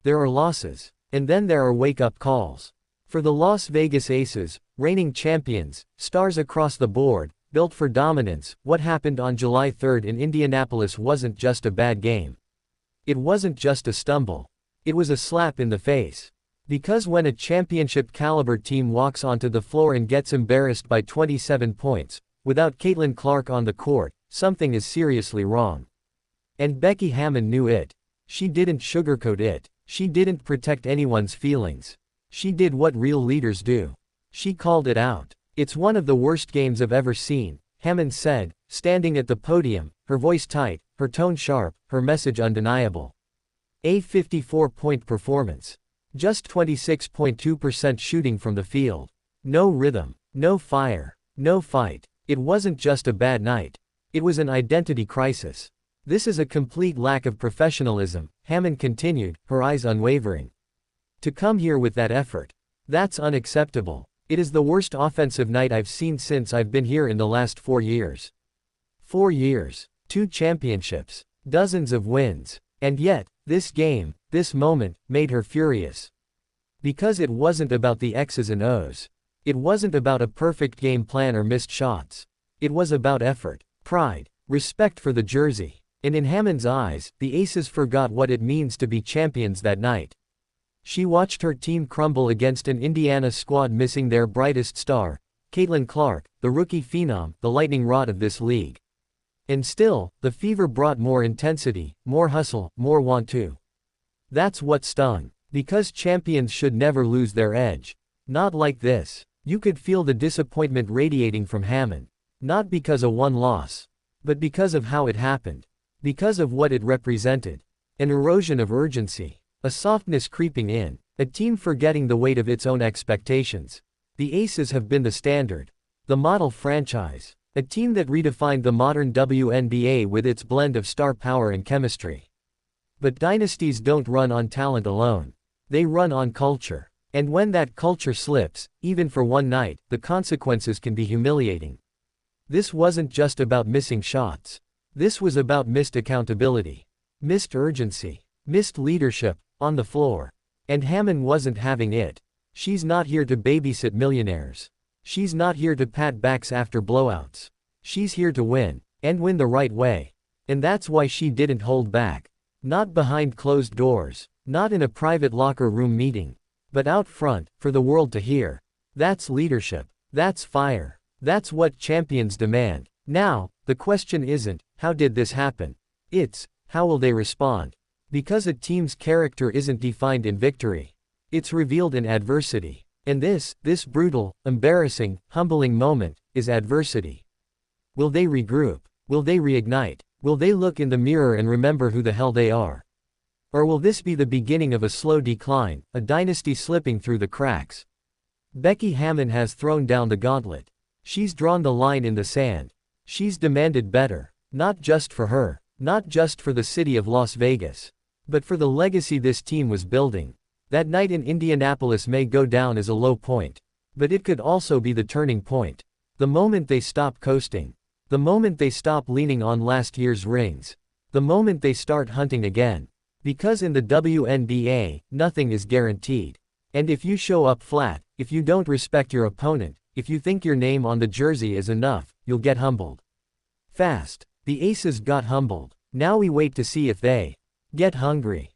There are losses. And then there are wake-up calls. For the Las Vegas Aces, reigning champions, stars across the board, built for dominance, what happened on July 3 in Indianapolis wasn't just a bad game. It wasn't just a stumble. It was a slap in the face. Because when a championship-caliber team walks onto the floor and gets embarrassed by 27 points, without Caitlin Clark on the court, something is seriously wrong. And Becky Hammon knew it. She didn't sugarcoat it. She didn't protect anyone's feelings. She did what real leaders do. She called it out. "It's one of the worst games I've ever seen," Hammon said, standing at the podium, her voice tight, her tone sharp, her message undeniable. A 54-point performance. Just 26.2% shooting from the field. No rhythm. No fire. No fight. It wasn't just a bad night. It was an identity crisis. "This is a complete lack of professionalism," Hammon continued, her eyes unwavering. "To come here with that effort. That's unacceptable. It is the worst offensive night I've seen since I've been here in the last 4 years. 4 years. 2 championships. Dozens of wins. And yet, this game, this moment, made her furious. Because it wasn't about the X's and O's. It wasn't about a perfect game plan or missed shots. It was about effort, pride, respect for the jersey. And in Hammon's eyes, the Aces forgot what it means to be champions that night. She watched her team crumble against an Indiana squad missing their brightest star, Caitlin Clark, the rookie phenom, the lightning rod of this league. And still, the fever brought more intensity, more hustle, more want to. That's what stung. Because champions should never lose their edge. Not like this. You could feel the disappointment radiating from Hammon. Not because of one loss. But because of how it happened. Because of what it represented. An erosion of urgency. A softness creeping in. A team forgetting the weight of its own expectations. The Aces have been the standard. The model franchise. A team that redefined the modern WNBA with its blend of star power and chemistry. But dynasties don't run on talent alone. They run on culture. And when that culture slips, even for one night, the consequences can be humiliating. This wasn't just about missing shots. This was about missed accountability. Missed urgency. Missed leadership, on the floor. And Hammon wasn't having it. She's not here to babysit millionaires. She's not here to pat backs after blowouts. She's here to win. And win the right way. And that's why she didn't hold back. Not behind closed doors. Not in a private locker room meeting. But out front, for the world to hear. That's leadership. That's fire. That's what champions demand. Now, the question isn't, how did this happen? It's, how will they respond? Because a team's character isn't defined in victory. It's revealed in adversity. And this brutal, embarrassing, humbling moment, is adversity. Will they regroup? Will they reignite? Will they look in the mirror and remember who the hell they are? Or will this be the beginning of a slow decline, a dynasty slipping through the cracks? Becky Hammon has thrown down the gauntlet. She's drawn the line in the sand. She's demanded better. Not just for her. Not just for the city of Las Vegas. But for the legacy this team was building. That night in Indianapolis may go down as a low point. But it could also be the turning point. The moment they stop coasting. The moment they stop leaning on last year's rings. The moment they start hunting again. Because in the WNBA, nothing is guaranteed. And if you show up flat, if you don't respect your opponent, if you think your name on the jersey is enough, you'll get humbled. Fast. The Aces got humbled. Now we wait to see if they get hungry.